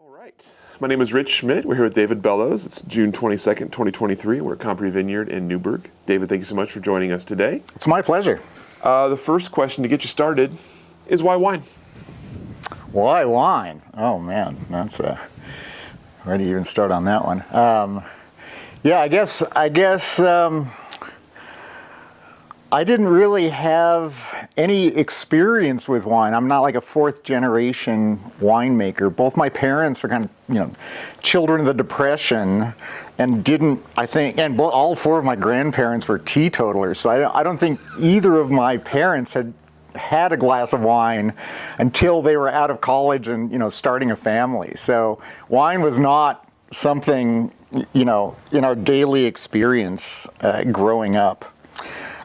All right. My name is Rich Schmidt. We're here with David Bellows. It's June 22nd, 2023. We're at Compris Vineyard in Newberg. David, thank you so much for joining us today. It's my pleasure. The first question to get you started is why wine? Why wine? Oh man, that's where do you even start on that one? I guess I didn't really have any experience with wine. I'm not like a fourth generation winemaker. Both my parents are kind of, children of the Depression and all four of my grandparents were teetotalers. So I don't think either of my parents had a glass of wine until they were out of college and, starting a family. So wine was not something, in our daily experience growing up.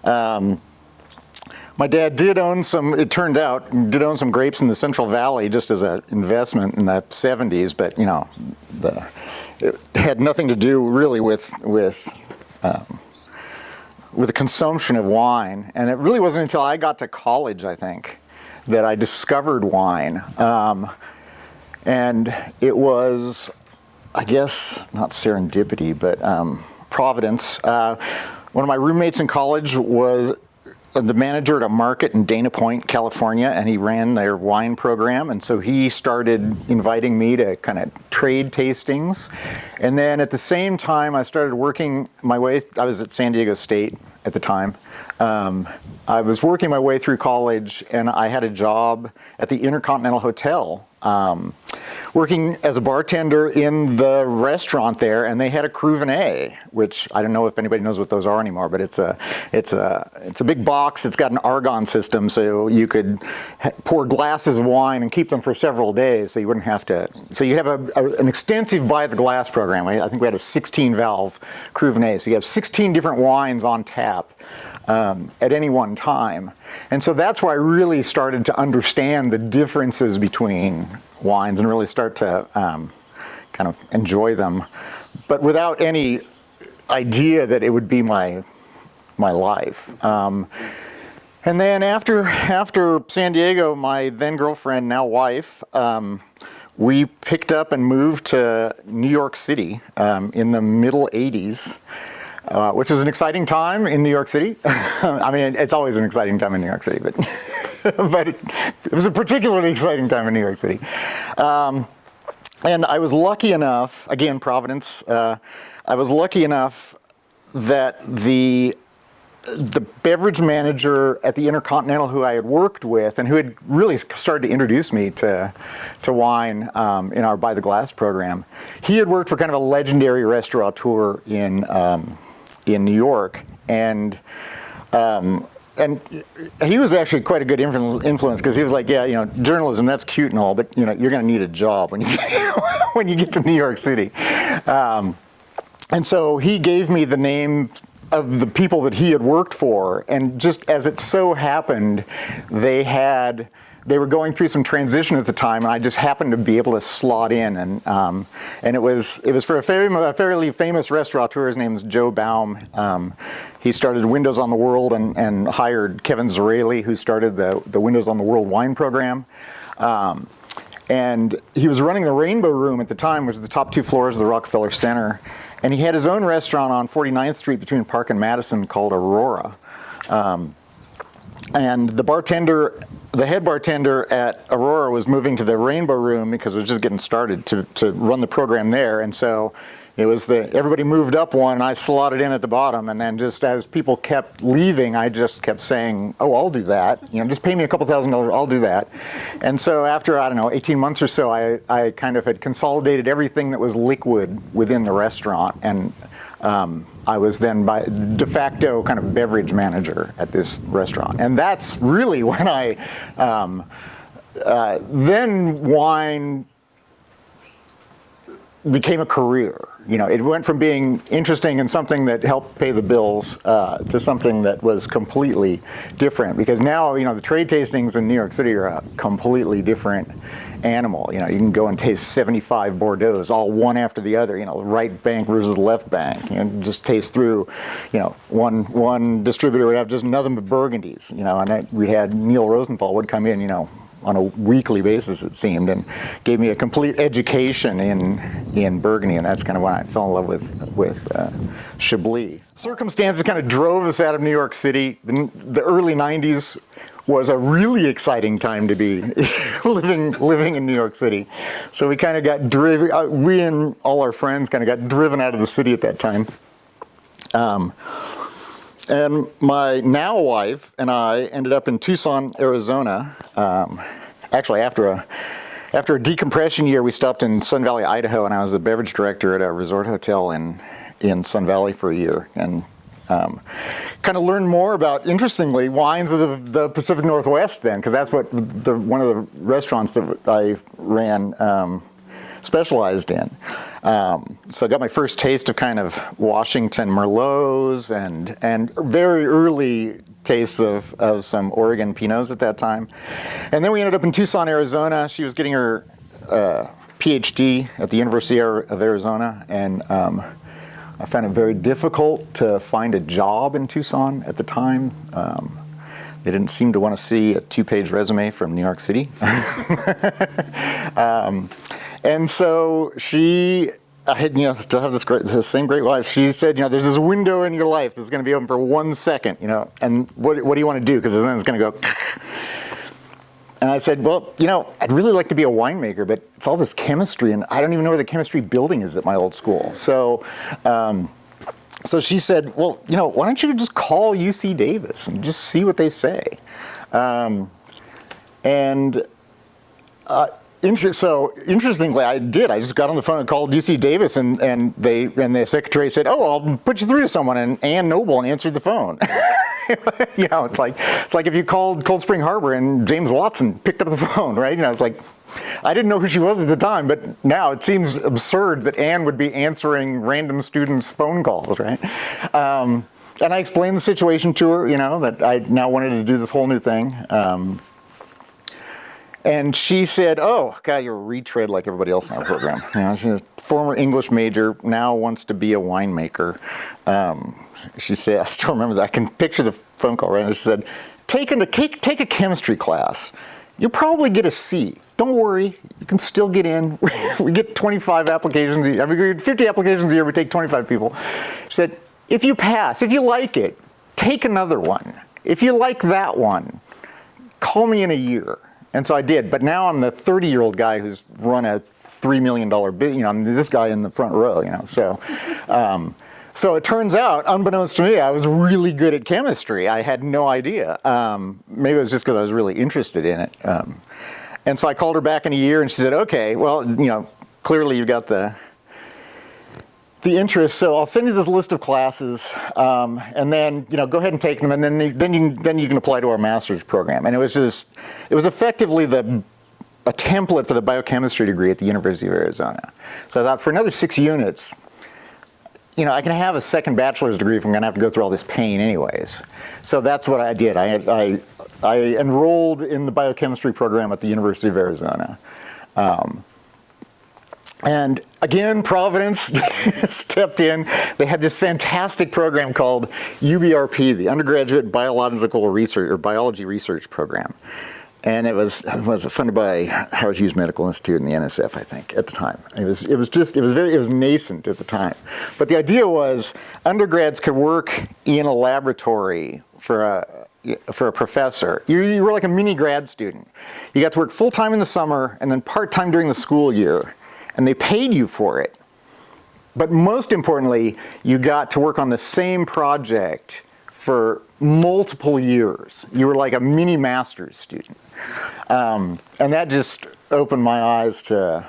My dad did own some grapes in the Central Valley just as an investment in the 70s, but it had nothing to do really with the consumption of wine. And it really wasn't until I got to college, I think, that I discovered wine. And it was, I guess, not serendipity, but providence. One of my roommates in college was the manager at a market in Dana Point, California, and he ran their wine program. And so he started inviting me to kind of trade tastings. And then at the same time, I started working my way, I was at San Diego State at the time. I was working my way through college, and I had a job at the Intercontinental Hotel, working as a bartender in the restaurant there, and they had a Cruvenet, which I don't know if anybody knows what those are anymore, but it's a big box. It's got an argon system, so you could pour glasses of wine and keep them for several days, so you wouldn't have to. So you have an extensive by the glass program. I think we had a 16-valve Cruvenet, so you have 16 different wines on tap at any one time. And so that's where I really started to understand the differences between wines and really start to kind of enjoy them, but without any idea that it would be my life. And then after San Diego, my then girlfriend, now wife, we picked up and moved to New York City in the middle 80s. Which was an exciting time in New York City. I mean, it's always an exciting time in New York City, but but it was a particularly exciting time in New York City. And I was lucky enough, again, Providence, I was lucky enough that the beverage manager at the Intercontinental who I had worked with and who had really started to introduce me to wine in our By the Glass program, he had worked for kind of a legendary restaurateur in New York, and he was actually quite a good influence because he was like, journalism, that's cute and all, but you're going to need a job when you get to New York City, and so he gave me the name of the people that he had worked for, and just as it so happened, they were going through some transition at the time, and I just happened to be able to slot in, and it was for a fairly famous restaurateur. His name is Joe Baum. He started Windows on the World and hired Kevin Zarelli, who started the Windows on the World wine program. And he was running the Rainbow Room at the time, which is the top two floors of the Rockefeller Center. And he had his own restaurant on 49th Street between Park and Madison called Aurora. And the head bartender at Aurora was moving to the Rainbow Room because it was just getting started to run the program there. And so it was everybody moved up one, and I slotted in at the bottom. And then just as people kept leaving, I just kept saying, "Oh, I'll do that. Just pay me a couple $1,000s, I'll do that." And so after, 18 months or so, I kind of had consolidated everything that was liquid within the restaurant. And I was then by de facto kind of beverage manager at this restaurant. And that's really when then wine became a career. It went from being interesting and something that helped pay the bills to something that was completely different. Because now, the trade tastings in New York City are a completely different animal. You can go and taste 75 Bordeaux, all one after the other. Right bank versus left bank. Just taste through. One distributor would have just nothing but Burgundies. And we had Neil Rosenthal would come in. on a weekly basis, it seemed, and gave me a complete education in Burgundy, and that's kind of when I fell in love with Chablis. Circumstances kind of drove us out of New York City. The early 90s was a really exciting time to be living in New York City. So we kind of got driven, we and all our friends kind of got driven out of the city at that time. And my now wife and I ended up in Tucson, Arizona. Actually, after a decompression year, we stopped in Sun Valley, Idaho, and I was a beverage director at a resort hotel in Sun Valley for a year. And kind of learned more about, interestingly, wines of the Pacific Northwest then, because that's what one of the restaurants that I ran specialized in. So I got my first taste of kind of Washington Merlots and very early tastes of some Oregon Pinots at that time. And then we ended up in Tucson, Arizona. She was getting her PhD at the University of Arizona, and I found it very difficult to find a job in Tucson at the time. They didn't seem to want to see a 2-page resume from New York City. And so I had, still have this same great wife. She said, there's this window in your life that's going to be open for 1 second, and what do you want to do? Because then it's going to go. And I said, well, I'd really like to be a winemaker, but it's all this chemistry, and I don't even know where the chemistry building is at my old school. So she said, well, why don't you just call UC Davis and just see what they say? So interestingly, I did. I just got on the phone and called UC Davis, and the secretary said, "Oh, I'll put you through to someone." And Ann Noble answered the phone. It's like if you called Cold Spring Harbor and James Watson picked up the phone, right? It's like I didn't know who she was at the time, but now it seems absurd that Ann would be answering random students' phone calls, right? And I explained the situation to her, that I now wanted to do this whole new thing. And she said, "Oh, God, you're a retread like everybody else in our program." She's a former English major, now wants to be a winemaker. She said, I still remember that. I can picture the phone call right now. She said, take a chemistry class. You'll probably get a C. Don't worry, you can still get in. We get 25 applications a year. We get 50 applications a year, we take 25 people. She said, if you pass, if you like it, take another one. If you like that one, call me in a year. And so I did, but now I'm the 30-year-old guy who's run a $3 million business. I'm this guy in the front row, So it turns out, unbeknownst to me, I was really good at chemistry. I had no idea. Maybe it was just because I was really interested in it. And so I called her back in a year, and she said, "Okay, well, clearly you've got the interest. So I'll send you this list of classes, and then go ahead and take them, and then you can apply to our master's program." And it was effectively a template for the biochemistry degree at the University of Arizona. So I thought for another 6 units, I can have a second bachelor's degree if I'm going to have to go through all this pain anyways. So that's what I did. I enrolled in the biochemistry program at the University of Arizona. And again, Providence stepped in. They had this fantastic program called UBRP, the Undergraduate Biological Research or Biology Research Program. And it was funded by Howard Hughes Medical Institute and the NSF, I think, at the time. It was nascent at the time. But the idea was undergrads could work in a laboratory for a professor. You were like a mini grad student. You got to work full-time in the summer and then part-time during the school year. And they paid you for it. But most importantly, you got to work on the same project for multiple years. You were like a mini master's student. And that just opened my eyes to,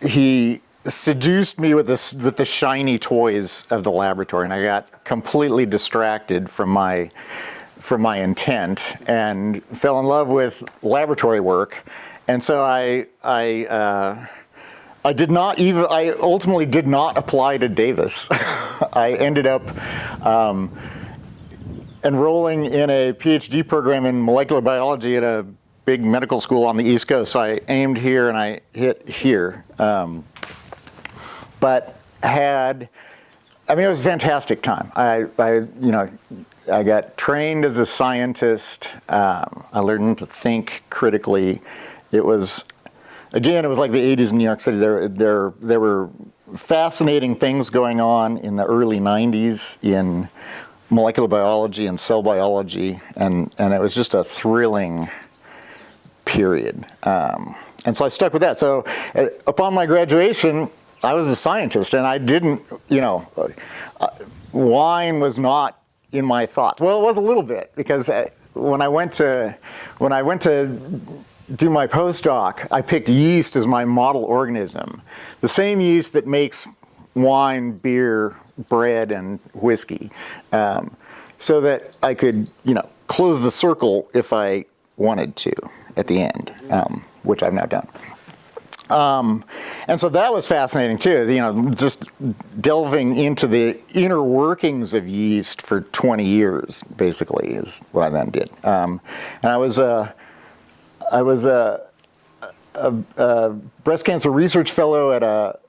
he seduced me with the shiny toys of the laboratory, and I got completely distracted from my intent and fell in love with laboratory work. And so I ultimately did not apply to Davis. I ended up enrolling in a PhD program in molecular biology at a big medical school on the East Coast. So I aimed here and I hit here. But it was a fantastic time. got trained as a scientist. I learned to think critically. It was like the 80s in New York City. There were fascinating things going on in the early 90s in molecular biology and cell biology, and it was just a thrilling period. And so I stuck with that. So upon my graduation, I was a scientist, and I didn't, wine was not in my thoughts. Well, it was a little bit, because when I went to do my postdoc, I picked yeast as my model organism. The same yeast that makes wine, beer, bread, and whiskey, so that I could, close the circle if I wanted to at the end, which I've now done. And so that was fascinating too, just delving into the inner workings of yeast for 20 years, basically, is what I then did. And I was a breast cancer research fellow at a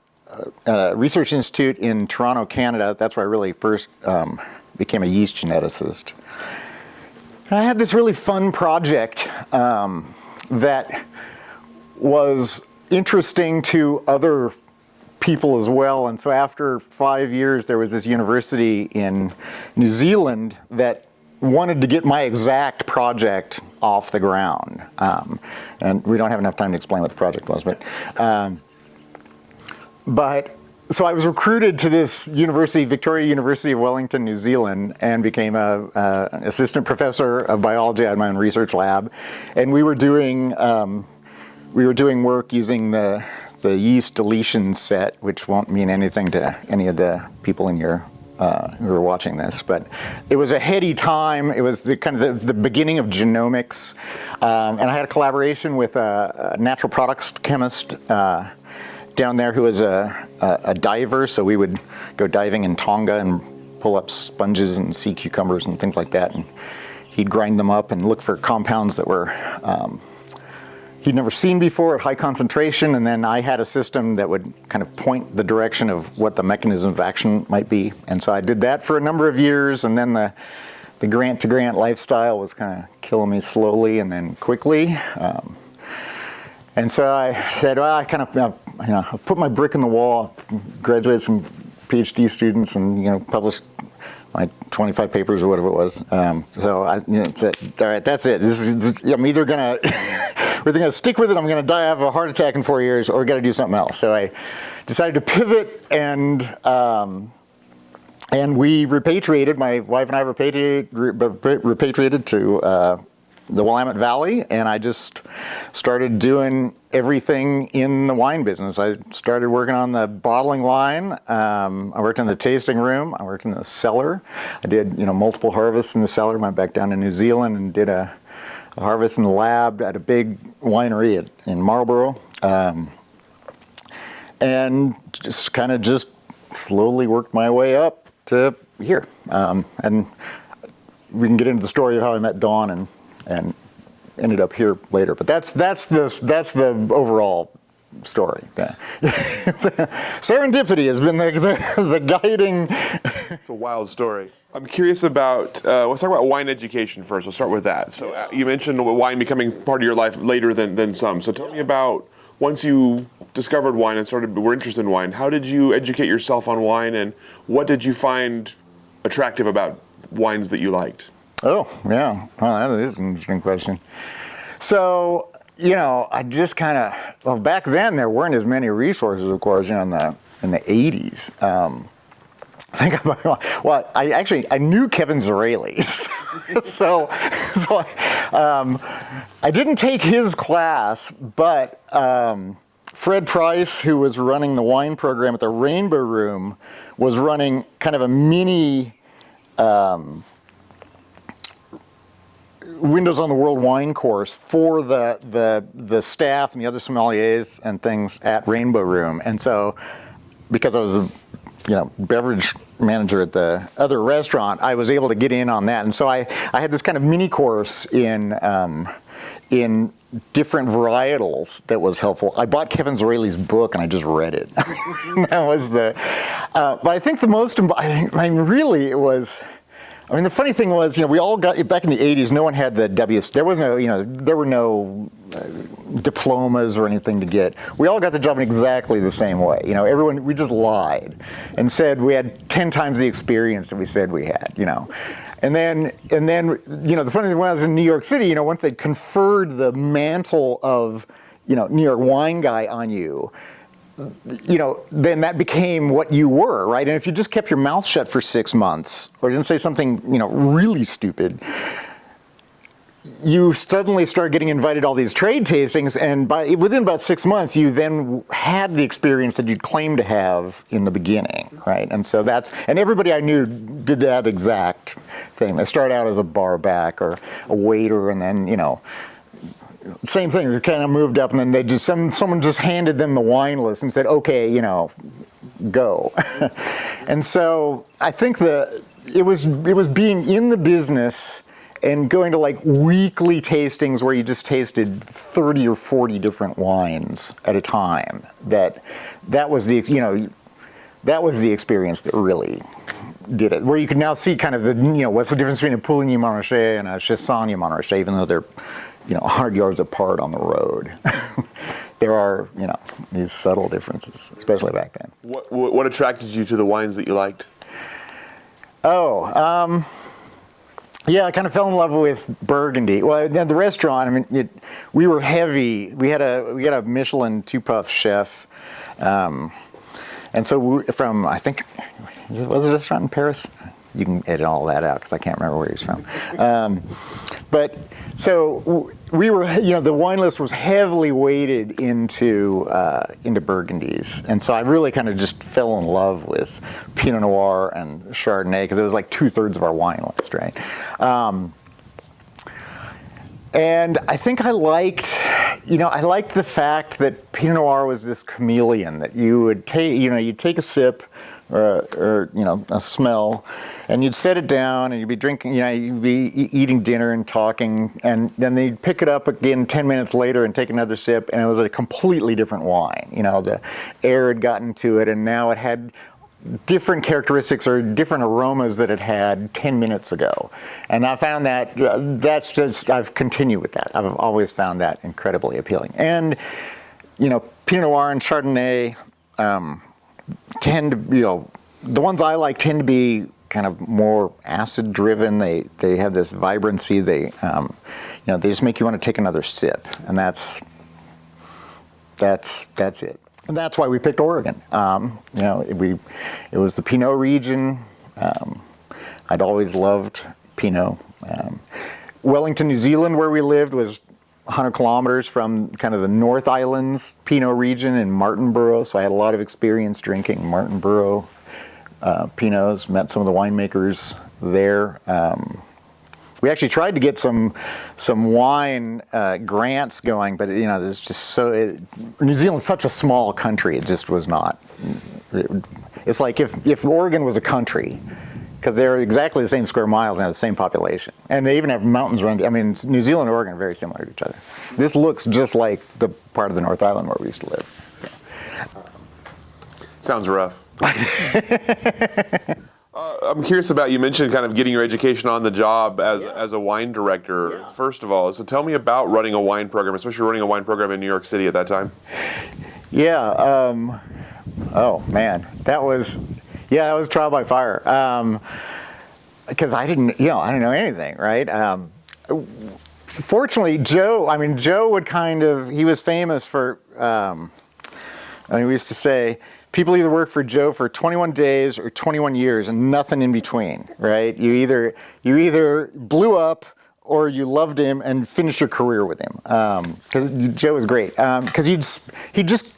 research institute in Toronto, Canada. That's where I really first became a yeast geneticist. And I had this really fun project that was interesting to other people as well. And so after 5 years, there was this university in New Zealand that wanted to get my exact project off the ground. And we don't have enough time to explain what the project was, but so I was recruited to this university, Victoria University of Wellington, New Zealand, and became an assistant professor of biology. I had my own research lab, and we were doing work using the yeast deletion set, which won't mean anything to any of the people in your who are watching this, but it was a heady time. It was the beginning of genomics, and I had a collaboration with a natural products chemist down there who was a diver. So we would go diving in Tonga and pull up sponges and sea cucumbers and things like that, and he'd grind them up and look for compounds that were he'd never seen before at high concentration, and then I had a system that would kind of point the direction of what the mechanism of action might be. And so I did that for a number of years, and then the grant-to-grant lifestyle was kind of killing me slowly and then quickly. And so I said, well, I've put my brick in the wall, graduated some PhD students, and published my 25 papers or whatever it was. So I said, all right, that's it. I'm either gonna stick with it. I'm gonna die, have a heart attack in 4 years, or got to do something else. So I decided to pivot, and we repatriated. My wife and I repatriated to the Willamette Valley, and I just started doing everything in the wine business. I started working on the bottling line. I worked in the tasting room. I worked in the cellar. I did, multiple harvests in the cellar. Went back down to New Zealand and did a harvest in the lab at a big winery in Marlborough, and just slowly worked my way up to here. And we can get into the story of how I met Dawn and ended up here later. But that's the overall story. Serendipity has been the guiding. It's a wild story. I'm curious about, let's talk about wine education first. We'll start with that. So you mentioned wine becoming part of your life later than some. So tell me about, once you discovered wine and were interested in wine, how did you educate yourself on wine, and what did you find attractive about wines that you liked? Oh, yeah. Well, that is an interesting question. So, I just back then there weren't as many resources, of course, in the 80s. I knew Kevin Zraly. so I didn't take his class, but Fred Price, who was running the wine program at the Rainbow Room, was running kind of a mini Windows on the World wine course for the staff and the other sommeliers and things at Rainbow Room. And so, because I was a beverage manager at the other restaurant, I was able to get in on that. And so I had this kind of mini course in different varietals that was helpful. I bought Kevin Zraly's book and I just read it. That was but I think the most, really it was, I mean, the funny thing was, we all got, back in the 80s, no one had the there was no, there were no diplomas or anything to get. We all got the job in exactly the same way. Everyone, we just lied and said we had 10 times the experience that we said we had, And then, the funny thing was in New York City, once they conferred the mantle of, New York wine guy on you, then that became what you were, right? And if you just kept your mouth shut for 6 months or didn't say something, really stupid, you suddenly start getting invited to all these trade tastings, and within about 6 months, you then had the experience that you'd claimed to have in the beginning, right? And so and everybody I knew did that exact thing. They start out as a bar back or a waiter, and then, same thing. They kind of moved up, and then someone just handed them the wine list and said, "Okay, go." And so I think it was being in the business and going to like weekly tastings where you just tasted 30 or 40 different wines at a time. That was the experience that really did it. Where you can now see kind of what's the difference between a Pouligny Montrachet and a Chassagne Montrachet, even though they're 100 yards apart on the road. There are, these subtle differences, especially back then. What attracted you to the wines that you liked? Yeah, I kind of fell in love with Burgundy. Well, the restaurant, we were heavy. We had a Michelin two-puff chef, and so I think, was it a restaurant in Paris? You can edit all that out because I can't remember where he's from. But so we were, the wine list was heavily weighted into Burgundies, and so I really kind of just fell in love with Pinot Noir and Chardonnay because it was like 2/3 of our wine list, right? And I think I liked the fact that Pinot Noir was this chameleon that you would take, you'd take a sip. Or a smell, and you'd set it down, and you'd be drinking, you'd be eating dinner and talking, and then they'd pick it up again 10 minutes later and take another sip, and it was a completely different wine. The air had gotten to it, and now it had different characteristics or different aromas that it had 10 minutes ago. And I found that I've continued with that. I've always found that incredibly appealing. And, Pinot Noir and Chardonnay, tend to, the ones I like tend to be kind of more acid driven. They have this vibrancy. They just make you want to take another sip, and that's it. And that's why we picked Oregon. It was the Pinot region. I'd always loved Pinot. Wellington, New Zealand, where we lived, was 100 kilometers from kind of the North Islands Pinot region in Martinborough, so I had a lot of experience drinking Martinborough Pinots, met some of the winemakers there. We actually tried to get some wine grants going, but there's just New Zealand's such a small country, it just was not. It's like if Oregon was a country, because they're exactly the same square miles and have the same population. And they even have mountains around. New Zealand and Oregon are very similar to each other. This looks just like the part of the North Island where we used to live. Sounds rough. I'm curious about, you mentioned kind of getting your education on the job as a wine director, first of all. So tell me about running a wine program, especially running a wine program in New York City at that time. Yeah. Oh, man. That was trial by fire. Because I didn't know anything, right? Fortunately, Joe would he was famous for, we used to say, people either work for Joe for 21 days or 21 years and nothing in between, right? You either blew up or you loved him and finished your career with him. Because Joe was great. Because he'd just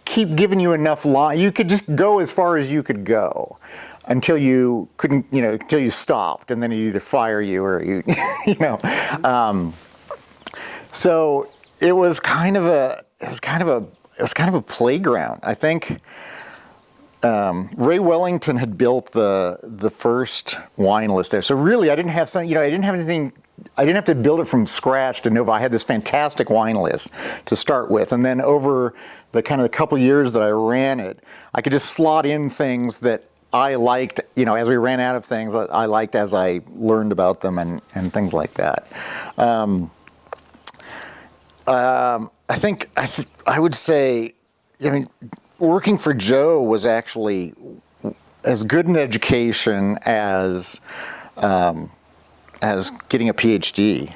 keep giving you enough line. You could just go as far as you could go until you couldn't, until you stopped, and then he'd either fire you or so it was kind of a playground. I think Ray Wellington had built the first wine list there. So really, I didn't have anything. I didn't have to build it from scratch to know. I had this fantastic wine list to start with, and then over the kind of couple years that I ran it, I could just slot in things that I liked, as we ran out of things, I liked as I learned about them and things like that. I would say, working for Joe was actually as good an education as getting a PhD,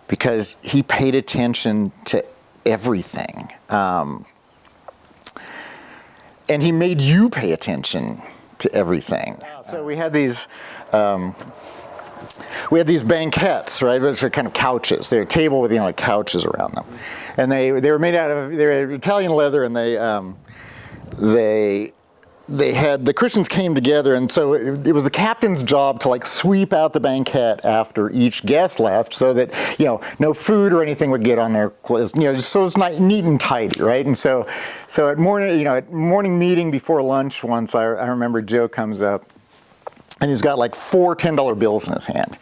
because he paid attention to everything. And he made you pay attention to everything. So we had these banquettes, right? Which are kind of couches. They're a table with couches around them, and they were made out of Italian leather, and they had, the Christians came together, and so it was the captain's job to sweep out the banquette after each guest left, so that no food or anything would get on their clothes, just so it's neat and tidy, right? And so at morning meeting before lunch once, I remember Joe comes up, and he's got 4 $10 bills in his hand.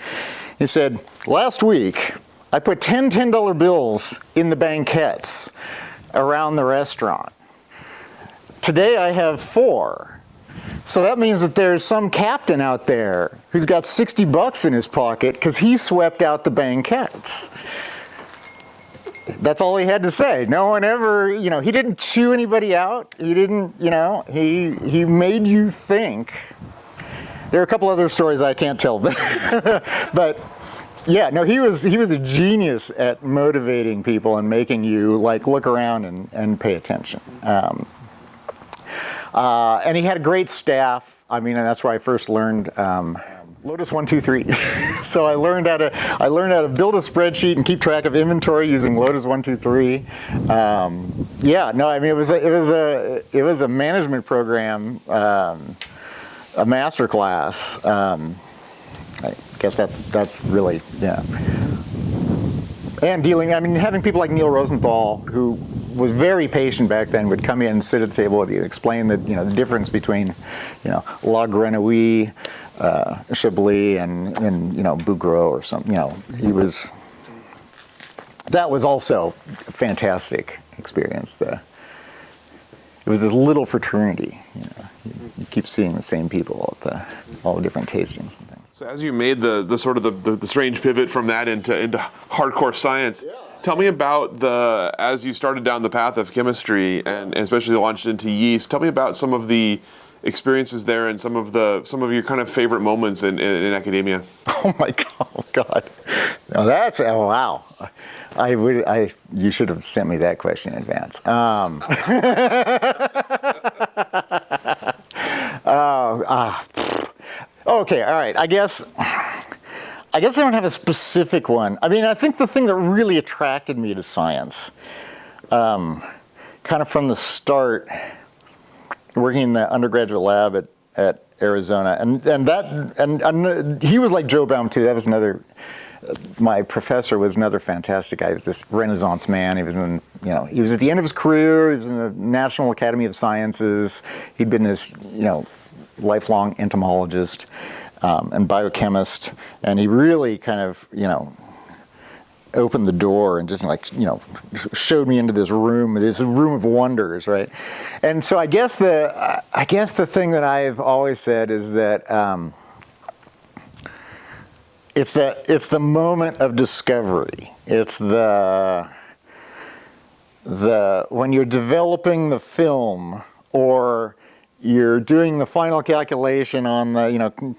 He said, "Last week I put 10 $10 bills in the banquettes around the restaurant. Today I have 4. So that means that there's some captain out there who's got $60 in his pocket because he swept out the banquettes." That's all he had to say. No one ever, he didn't chew anybody out. He didn't, he made you think. There are a couple other stories I can't tell, but yeah, no, he was a genius at motivating people and making you look around and pay attention. And he had a great staff. And that's where I first learned Lotus 1, 2, 3. So I learned how to build a spreadsheet and keep track of inventory using Lotus 1, 2, 3. It was a management program, a master class. I guess that's really, yeah. And having people like Neil Rosenthal, who was very patient back then, would come in, sit at the table with you, explain the difference between La Grenouille, Chablis, and Bougros or something. That was also a fantastic experience. It was this little fraternity. You keep seeing the same people at all the different tastings and things. So as you made the sort of the strange pivot from that into hardcore science, tell me about as you started down the path of chemistry and especially launched into yeast. Tell me about some of the experiences there and some of your kind of favorite moments in academia. Oh my God! Now wow! You should have sent me that question in advance. Okay, all right. I guess I don't have a specific one. I think the thing that really attracted me to science, kind of from the start, working in the undergraduate lab at Arizona, and he was like Joe Baum too. That was another. My professor was another fantastic guy. He was this Renaissance man. He was he was at the end of his career. He was in the National Academy of Sciences. He'd been this, lifelong entomologist and biochemist, and he really kind of, opened the door and just showed me into this room of wonders, right? And so I guess the thing that I've always said is that it's the moment of discovery. It's the when you're developing the film, or you're doing the final calculation on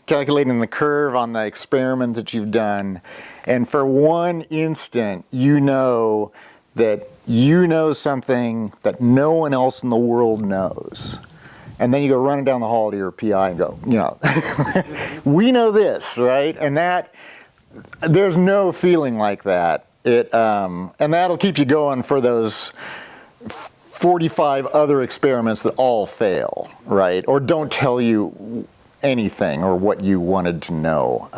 calculating the curve on the experiment that you've done, and for one instant you know something that no one else in the world knows. And then you go running down the hall to your PI and go, we know this, right? And there's no feeling like that. And that'll keep you going for those 45 other experiments that all fail, right? Or don't tell you anything or what you wanted to know.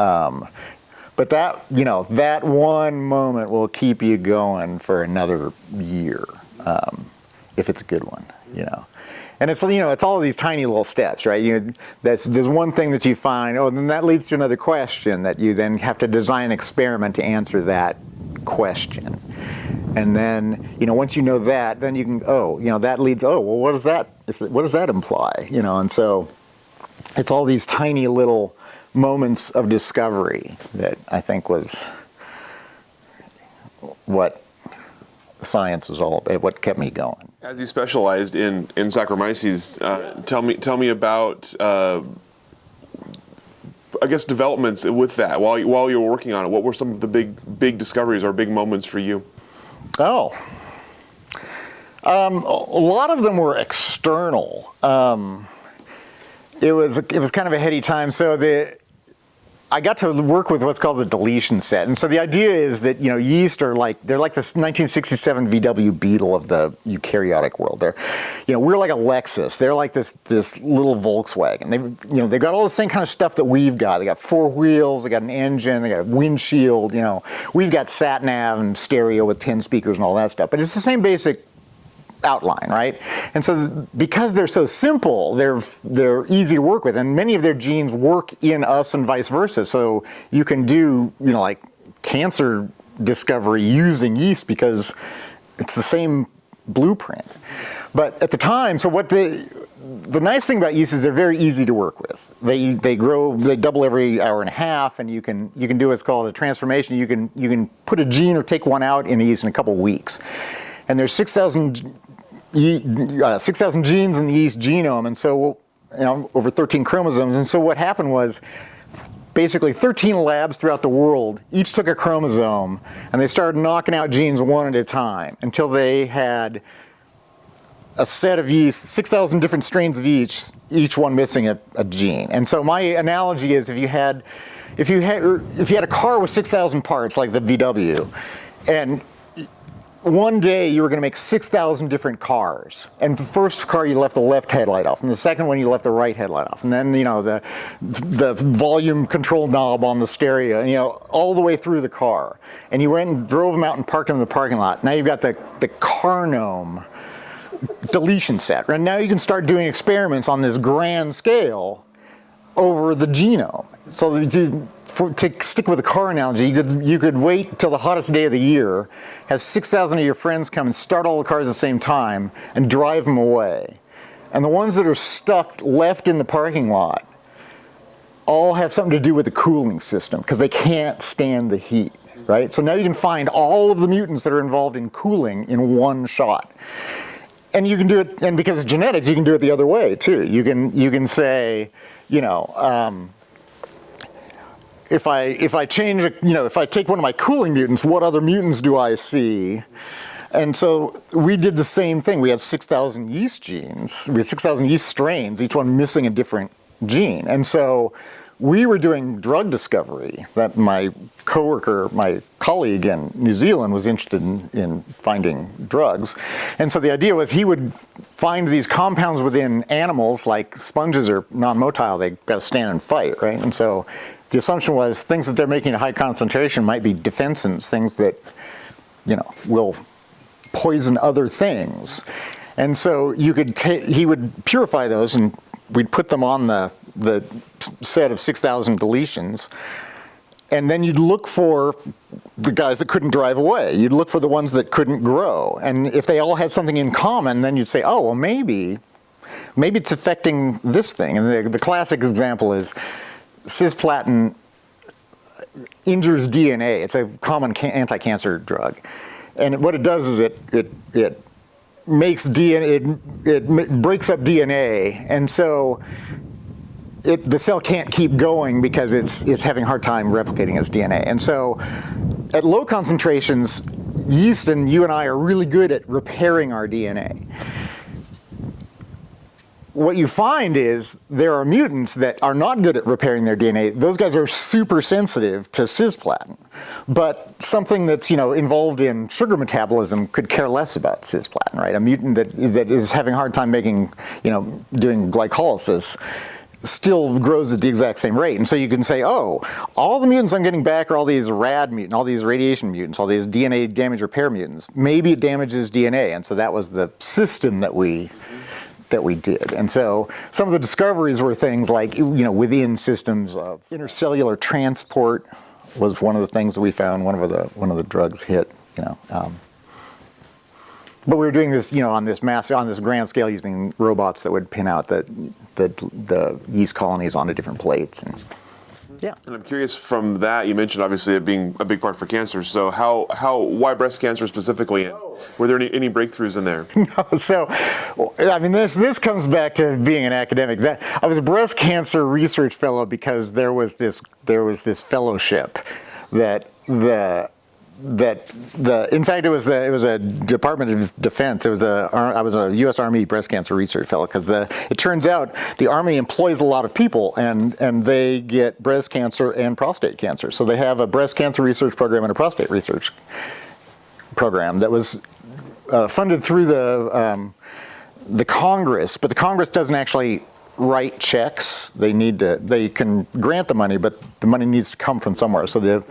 But that one moment will keep you going for another year, if it's a good one, And it's all of these tiny little steps, right? There's one thing that you find, then that leads to another question that you then have to design an experiment to answer that question. And then, once you know that, then you can, that leads, what does that imply? And so it's all these tiny little moments of discovery that I think was what science was all about, what kept me going. As you specialized in Saccharomyces, tell me about I guess developments with that while you were working on it. What were some of the big discoveries or big moments for you? Oh, a lot of them were external. It was kind of a heady time. So I got to work with what's called the deletion set. And so the idea is that, yeast they're like this 1967 VW Beetle of the eukaryotic world. We're like a Lexus. They're like this little Volkswagen. They've got all the same kind of stuff that we've got. They got four wheels, they got an engine, they got a windshield, we've got sat nav and stereo with 10 speakers and all that stuff. But it's the same basic outline, right? And so because they're so simple, they're easy to work with, and many of their genes work in us and vice versa. So you can do, like cancer discovery using yeast because it's the same blueprint. But at the time, so what the nice thing about yeast is they're very easy to work with. They double every hour and a half, and you can do what's called a transformation. You can put a gene or take one out in a yeast in a couple of weeks. And there's 6,000 genes in the yeast genome, and so over 13 chromosomes. And so what happened was, basically 13 labs throughout the world each took a chromosome, and they started knocking out genes one at a time until they had a set of yeast, 6,000 different strains of each one missing a gene. And so my analogy is if you had a car with 6,000 parts like the VW, and one day you were going to make 6,000 different cars. And the first car you left the left headlight off, and the second one you left the right headlight off, and then the volume control knob on the stereo, all the way through the car. And you went and drove them out and parked them in the parking lot. Now you've got the carnome deletion set. And now you can start doing experiments on this grand scale over the genome. So to stick with the car analogy, you could wait till the hottest day of the year, have 6,000 of your friends come and start all the cars at the same time and drive them away. And the ones that are left in the parking lot all have something to do with the cooling system because they can't stand the heat, right? So now you can find all of the mutants that are involved in cooling in one shot. And you can do it, and because of genetics, you can do it the other way too. You can say, if I change, if I take one of my cooling mutants, what other mutants do I see? And so we did the same thing. We had 6,000 yeast genes. We had 6,000 yeast strains, each one missing a different gene. And so we were doing drug discovery that my colleague in New Zealand was interested in finding drugs. And so the idea was he would find these compounds within animals, like sponges are non-motile, they've got to stand and fight, right? And so the assumption was things that they're making at high concentration might be defensins, things that, will poison other things. And so he would purify those, and we'd put them on the set of 6,000 deletions, and then you'd look for the guys that couldn't drive away. You'd look for the ones that couldn't grow. And if they all had something in common, then you'd say, oh, well, maybe it's affecting this thing. And the classic example is cisplatin injures DNA. It's a common anti-cancer drug. And what it does is it makes DNA, it breaks up DNA, and so the cell can't keep going because it's having a hard time replicating its DNA. And so at low concentrations, yeast and you and I are really good at repairing our DNA. What you find is there are mutants that are not good at repairing their DNA. Those guys are super sensitive to cisplatin. But something that's involved in sugar metabolism could care less about cisplatin, right? A mutant that is having a hard time making, doing glycolysis still grows at the exact same rate. And so you can say, oh, all the mutants I'm getting back are all these rad mutants, all these radiation mutants, all these DNA damage repair mutants. Maybe it damages DNA. And so that was the system that we did. And so some of the discoveries were things like, within systems of intercellular transport was one of the things that we found, one of the drugs hit, But we were doing this, on this grand scale using robots that would pin out the yeast colonies onto different plates. And yeah. And I'm curious from that, you mentioned obviously it being a big part for cancer. So why breast cancer specifically? And were there any breakthroughs in there? No, so, I mean, this comes back to being an academic. I was a breast cancer research fellow because there was this fellowship that in fact it was a Department of Defense. I was a U.S. Army breast cancer research fellow because it turns out the Army employs a lot of people and they get breast cancer and prostate cancer. So they have a breast cancer research program and a prostate research program that was funded through the Congress, but the Congress doesn't actually write checks. They can grant the money, but the money needs to come from somewhere. So the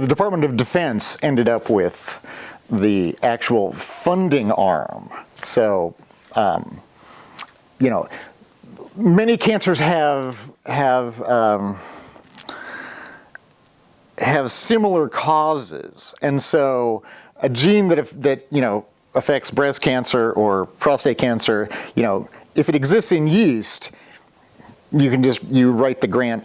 Department of Defense ended up with the actual funding arm. So, many cancers have similar causes, and so a gene that affects breast cancer or prostate cancer, if it exists in yeast, you write the grant,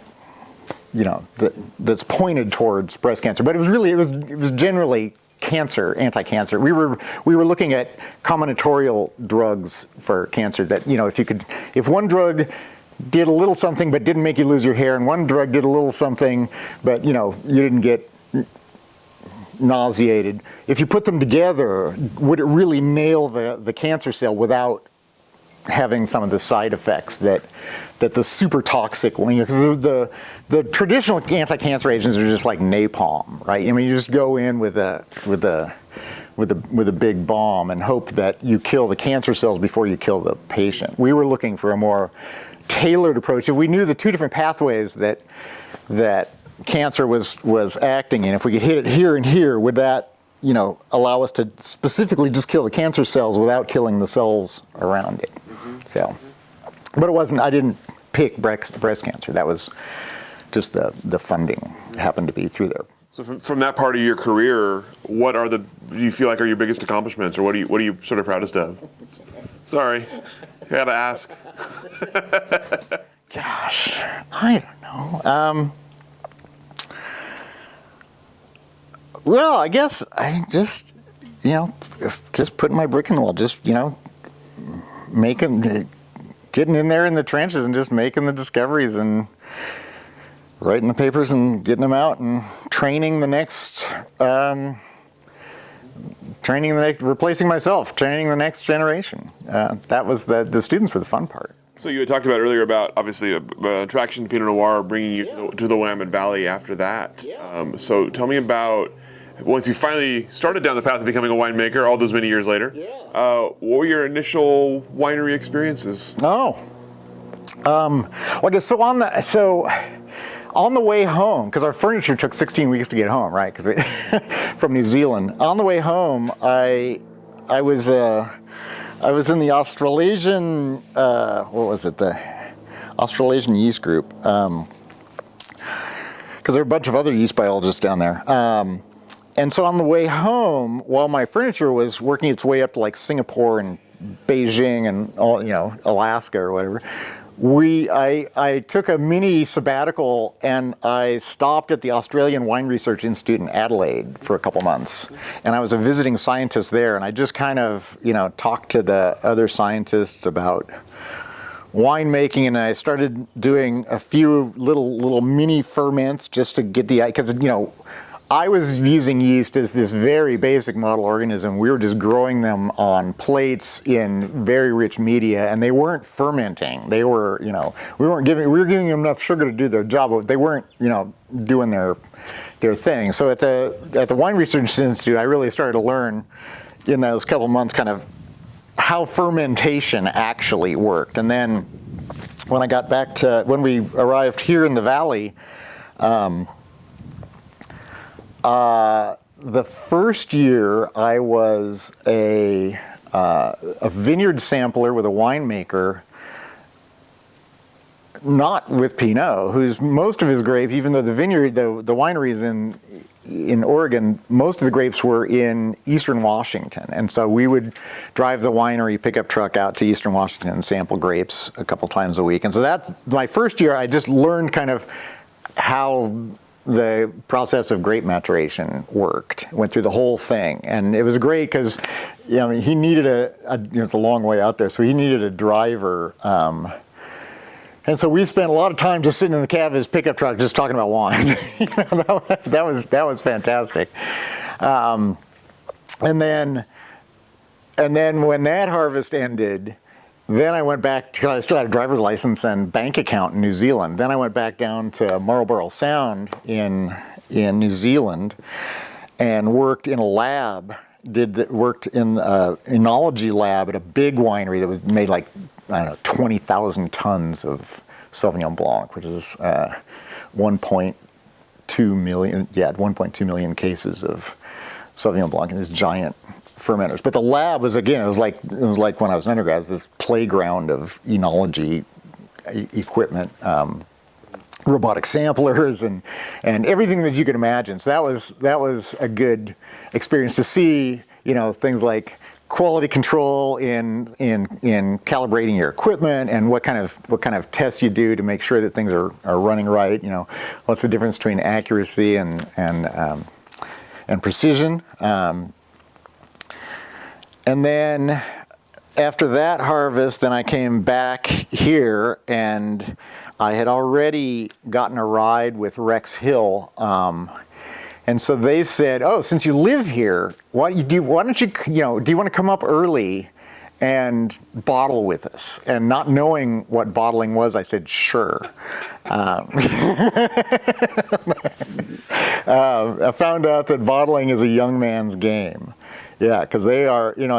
that's pointed towards breast cancer. But it was generally cancer, anti-cancer. We were looking at combinatorial drugs for cancer that, if one drug did a little something but didn't make you lose your hair, and one drug did a little something but, you didn't get nauseated, if you put them together, would it really nail the cancer cell without having some of the side effects that the super toxic one, because the traditional anti-cancer agents are just like napalm, right? I mean, you just go in with a big bomb and hope that you kill the cancer cells before you kill the patient. We were looking for a more tailored approach. If we knew the two different pathways that cancer was acting in, if we could hit it here and here, would that allow us to specifically just kill the cancer cells without killing the cells around it? Mm-hmm. So, but it wasn't. I didn't pick breast cancer. That was just the funding happened to be through there. So from that part of your career, what do you feel like are your biggest accomplishments, or what are you sort of proudest of? Sorry, I gotta ask. Gosh, I don't know. Well, I guess I just, just putting my brick in the wall, just, getting in there in the trenches and just making the discoveries and writing the papers and getting them out and replacing myself, training the next generation. That was the students were the fun part. So you had talked about earlier about obviously attraction to Pinot Noir, bringing you to the Willamette Valley after that. Yeah. So tell me about once you finally started down the path of becoming a winemaker, all those many years later. Yeah. What were your initial winery experiences? Well, I guess so on the way home, because our furniture took 16 weeks to get home, right? Because from New Zealand. On the way home, I was in the Australasian, the Australasian yeast group, because there are a bunch of other yeast biologists down there. And so on the way home, while my furniture was working its way up to like Singapore and Beijing and all, Alaska or whatever, I took a mini sabbatical and I stopped at the Australian Wine Research Institute in Adelaide for a couple months. And I was a visiting scientist there, and I just kind of, talked to the other scientists about winemaking, and I started doing a few little mini ferments just to get because I was using yeast as this very basic model organism. We were just growing them on plates in very rich media, and they weren't fermenting. They were, we were giving them enough sugar to do their job, but they weren't, doing their thing. So at the Wine Research Institute, I really started to learn in those couple months kind of how fermentation actually worked. And then when we arrived here in the valley, the first year I was a vineyard sampler with a winemaker, not with Pinot, whose most of his grape, even though the winery is in in Oregon, most of the grapes were in eastern Washington. And so we would drive the winery pickup truck out to eastern Washington and sample grapes a couple times a week. And so that's my first year, I just learned kind of how the process of grape maturation worked, went through the whole thing. And it was great because he needed it's a long way out there, so he needed a driver. And so we spent a lot of time just sitting in the cab of his pickup truck just talking about wine. that was fantastic. And then when that harvest ended, then I went back because I still had a driver's license and bank account in New Zealand. Then I went back down to Marlborough Sound in New Zealand and worked in a lab. Worked in an enology lab at a big winery that was made 20,000 tons of Sauvignon Blanc, which is 1.2 million cases of Sauvignon Blanc in these giant fermenters. But the lab was, again, it was like when I was an undergrad, it was this playground of enology equipment, robotic samplers and everything that you could imagine. So that was a good experience to see, things like quality control in calibrating your equipment and what kind of tests you do to make sure that things are running right. What's the difference between accuracy and precision. And then after that harvest, then I came back here, and I had already gotten a ride with Rex Hill. And so they said, "Oh, since you live here, why don't you, do you want to come up early and bottle with us?" And not knowing what bottling was, I said, "Sure." I found out that bottling is a young man's game. Yeah, because they are, and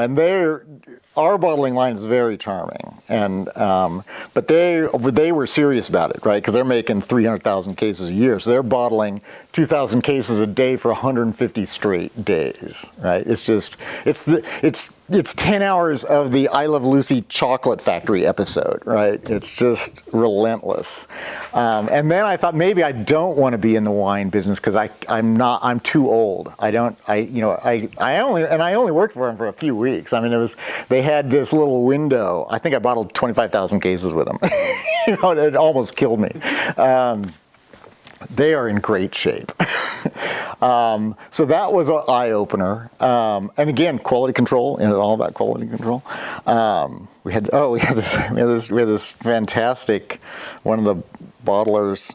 our bottling line is very charming, and but they were serious about it, right? Because they're making 300,000 cases a year, so they're bottling 2,000 cases a day for 150 straight days, right? It's 10 hours of the I Love Lucy chocolate factory episode, right? It's just relentless. And then I thought maybe I don't want to be in the wine business because I'm too old. I only worked for them for a few weeks. I mean, they had this little window. I think I bottled 25,000 cases with them. It almost killed me. They are in great shape. So that was an eye-opener. And again, quality control, it's all about quality control. We had this fantastic, one of the bottlers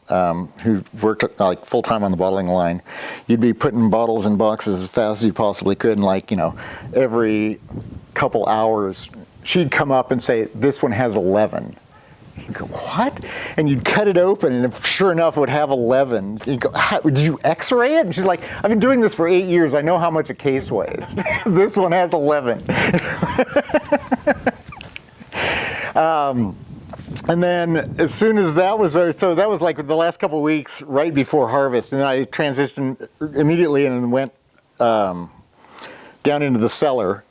who worked full-time on the bottling line. You'd be putting bottles in boxes as fast as you possibly could, and every couple hours, she'd come up and say, "This one has 11. You go, "What?" And you'd cut it open, and sure enough, it would have 11. You go, "Did you X-ray it?" And she's like, "I've been doing this for 8 years. I know how much a case weighs. This one has 11. And then as soon as that was, so that was like the last couple of weeks right before harvest, and then I transitioned immediately and went down into the cellar.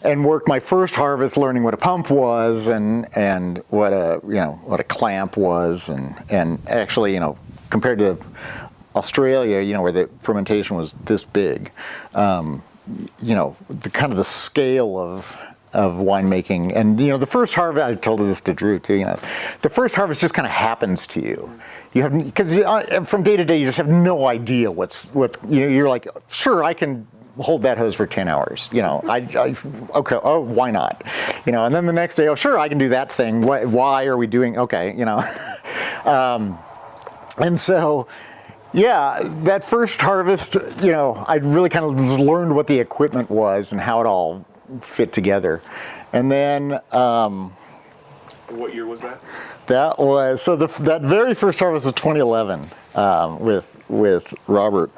And worked my first harvest learning what a pump was and what a clamp was and actually compared to Australia where the fermentation was this big, the kind of the scale of winemaking and the first harvest, I told this to Drew too, the first harvest just kind of happens to you. You have, because from day to day you just have no idea what you're like, sure, I can hold that hose for 10 hours, okay, oh, why not? And then the next day, oh, sure, I can do that thing. Why are we doing, okay, and so, yeah, that first harvest, I really kind of learned what the equipment was and how it all fit together. And then, what year was that? That was, so that very first harvest was 2011 with Robert.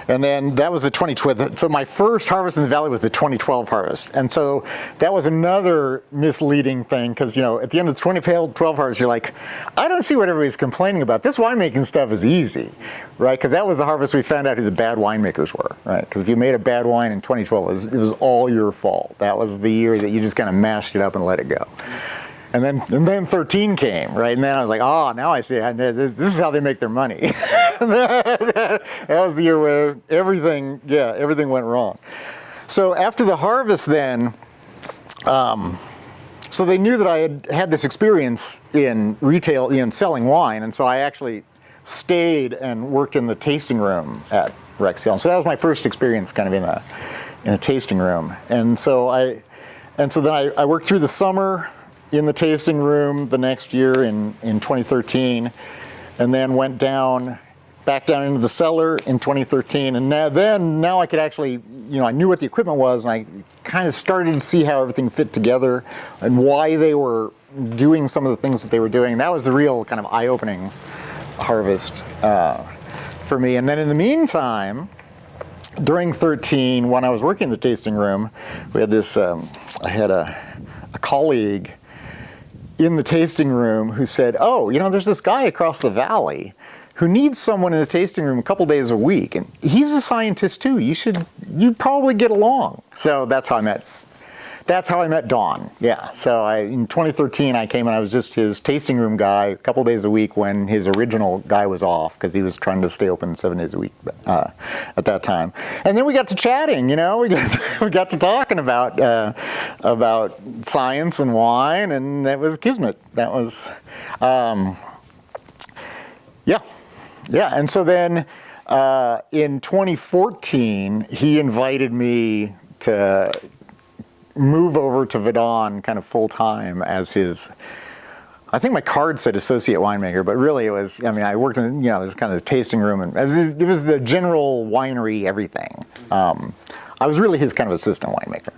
And then that was the 2012. So my first harvest in the valley was the 2012 harvest. And so that was another misleading thing because, at the end of the 2012 harvest, you're like, I don't see what everybody's complaining about. This winemaking stuff is easy, right? Because that was the harvest we found out who the bad winemakers were, right? Because if you made a bad wine in 2012, it was all your fault. That was the year that you just kind of mashed it up and let it go. And then 13 came, right? And then I was like, oh, now I see. This is how they make their money. That was the year where everything went wrong. So after the harvest then, so they knew that I had this experience in retail, selling wine. And so I actually stayed and worked in the tasting room at Rexdale. So that was my first experience kind of in a tasting room. And so then I worked through the summer in the tasting room the next year in 2013, and then went back down into the cellar in 2013. And now I could actually, I knew what the equipment was, and I kind of started to see how everything fit together and why they were doing some of the things that they were doing. That was the real kind of eye-opening harvest for me. And then in the meantime, during 13, when I was working in the tasting room, we had this, I had a colleague in the tasting room who said, oh, there's this guy across the valley who needs someone in the tasting room a couple days a week, and he's a scientist too. You'd probably get along. So that's how I met Don. Yeah. So in 2013, I came and I was just his tasting room guy a couple days a week when his original guy was off, because he was trying to stay open 7 days a week at that time. And then we got to chatting. We got to talking about science and wine, and that was kismet. That was, yeah. And so then in 2014, he invited me to move over to Vidon kind of full time as his, I think my card said associate winemaker, but really it was, I worked in, it was kind of the tasting room, and it was the general winery, everything. I was really his kind of assistant winemaker.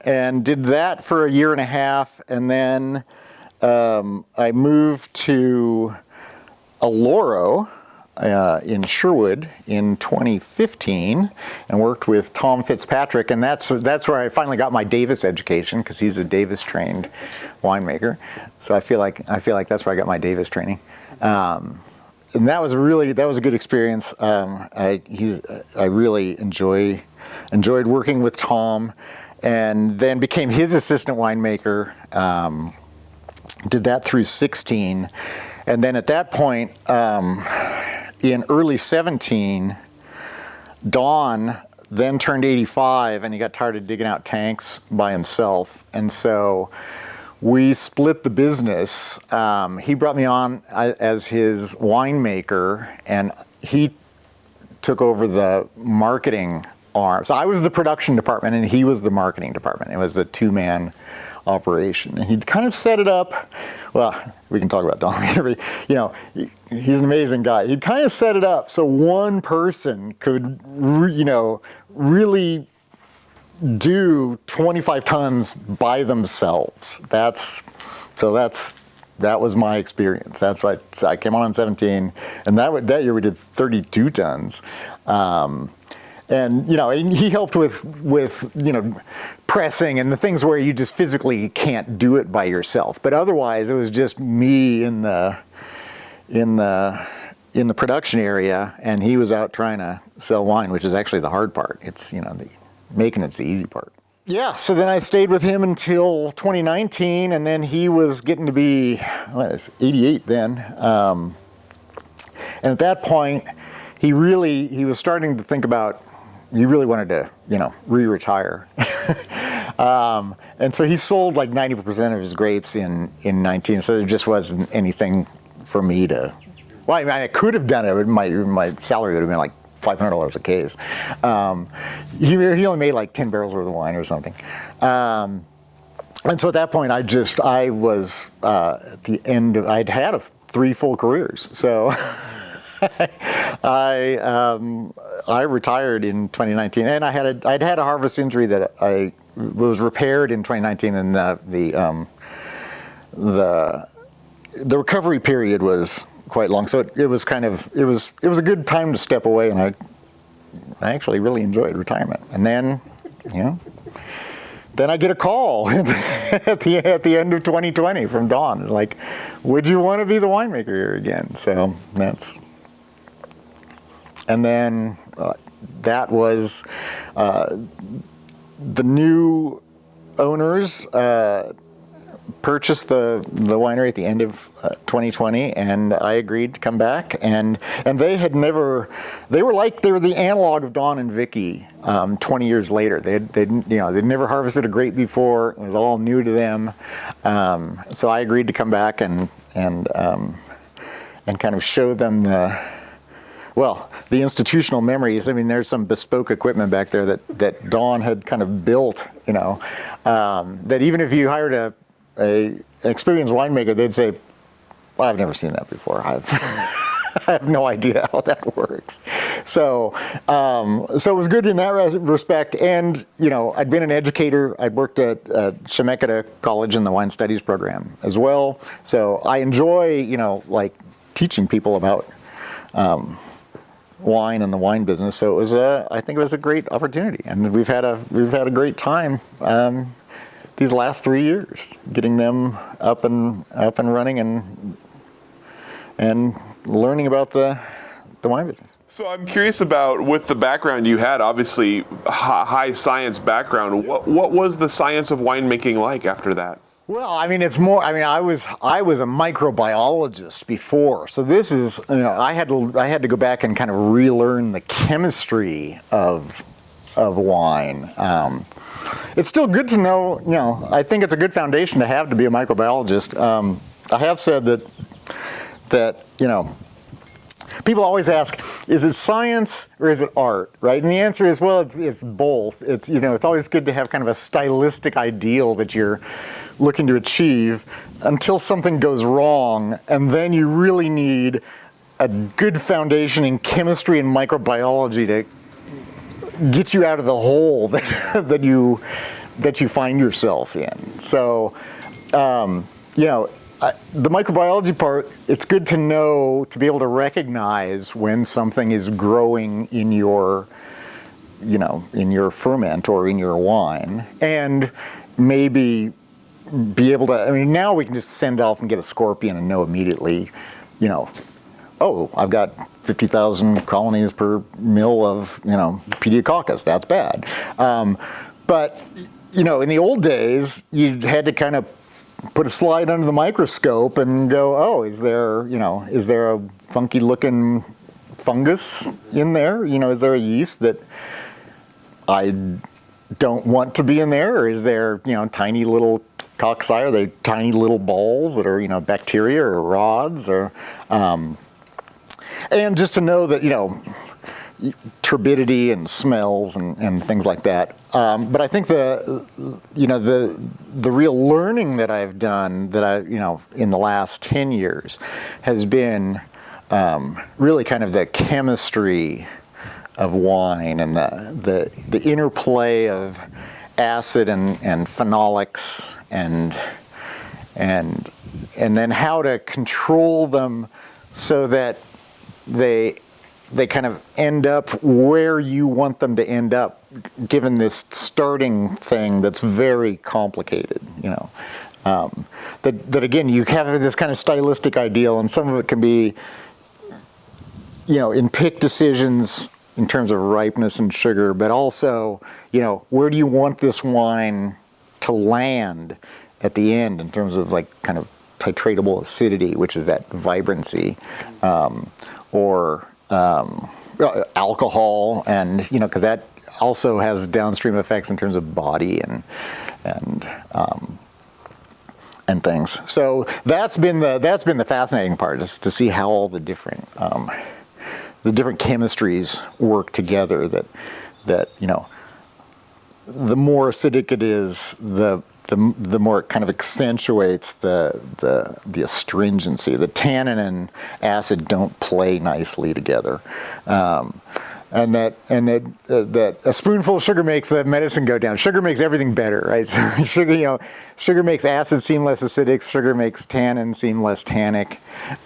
And did that for a year and a half, and then I moved to Aloro in Sherwood in 2015 and worked with Tom Fitzpatrick, and that's where I finally got my Davis education, because he's a Davis trained winemaker. So I feel like that's where I got my Davis training. And that was a good experience. I really enjoyed working with Tom, and then became his assistant winemaker. Did that through 16, and then at that point, in early 17, Don then turned 85, and he got tired of digging out tanks by himself, and so we split the business. He brought me on as his winemaker, and he took over the marketing arm. So I was the production department, and he was the marketing department. It was a two-man operation, and he'd kind of set it up. Well, we can talk about Don later. He's an amazing guy. He'd kind of set it up so one person could, really do 25 tons by themselves. That was my experience. That's why I came on in 17, and that year we did 32 tons. And he helped with pressing and the things where you just physically can't do it by yourself. But otherwise, it was just me in the production area, and he was out trying to sell wine, which is actually the hard part. It's making it's the easy part. Yeah. So then I stayed with him until 2019, and then he was getting to be 88 then, and at that point, he was starting to think about. He really wanted to, re-retire. And so he sold like 90% of his grapes in 19, so there just wasn't anything for me to, I could have done it, but my salary would have been like $500 a case. He only made like 10 barrels worth of wine or something. And so at that point, I was at the end I'd had 3 full careers. So I retired in 2019, and I'd had a harvest injury that I was repaired in 2019, and the recovery period was quite long. So it was a good time to step away, and I actually really enjoyed retirement. And then, then I get a call at the end of 2020 from Don. It's like, would you want to be the winemaker here again? So and then that was the new owners purchased the winery at the end of 2020, and I agreed to come back. And they had never, they were the analog of Don and Vicky 20 years later. They'd never harvested a grape before. It was all new to them. So I agreed to come back and kind of show them the institutional memories. I mean, there's some bespoke equipment back there that Don had kind of built, that even if you hired an experienced winemaker, they'd say, well, I've never seen that before. I have no idea how that works. So it was good in that respect. And, I'd been an educator. I'd worked at Chemeketa College in the wine studies program as well. So I enjoy, teaching people about wine and the wine business. So it was I think it was a great opportunity, and we've had a great time these last 3 years, getting them up and running and learning about the wine business. So I'm curious about, with the background you had, obviously high science background. What was the science of winemaking like after that? Well, I mean, it's more. I mean, I was a microbiologist before, so this is. I had to go back and kind of relearn the chemistry of wine. It's still good to know. I think it's a good foundation to have to be a microbiologist. I have said that people always ask, is it science or is it art, right? And the answer is, well, it's both. It's it's always good to have kind of a stylistic ideal that you're looking to achieve until something goes wrong, and then you really need a good foundation in chemistry and microbiology to get you out of the hole that you find yourself in. So, the microbiology part, it's good to know, to be able to recognize when something is growing in your ferment or in your wine, and maybe be able to, now we can just send off and get a scorpion and know immediately, oh, I've got 50,000 colonies per mil of, Pediococcus. That's bad. But, in the old days, you had to kind of put a slide under the microscope and go, oh, is there a funky looking fungus in there? Is there a yeast that I don't want to be in there? Or is there, tiny little cocci? Are they tiny little balls that are, bacteria or rods? Or, and just to know that, turbidity and smells and things like that. But I think the real learning that I've done in the last 10 years has been really kind of the chemistry of wine and the interplay of acid and phenolics and then how to control them so that they kind of end up where you want them to end up, given this starting thing that's very complicated. That again, you have this kind of stylistic ideal, and some of it can be, in pick decisions in terms of ripeness and sugar, but also, where do you want this wine to land at the end in terms of kind of titratable acidity, which is that vibrancy, or alcohol, and because that also has downstream effects in terms of body and things. So that's been the fascinating part, is to see how all the different chemistries work together. That the more acidic it is, the more it kind of accentuates the astringency. The tannin and acid don't play nicely together, and that a spoonful of sugar makes the medicine go down. Sugar makes everything better, right? So sugar makes acid seem less acidic. Sugar makes tannin seem less tannic.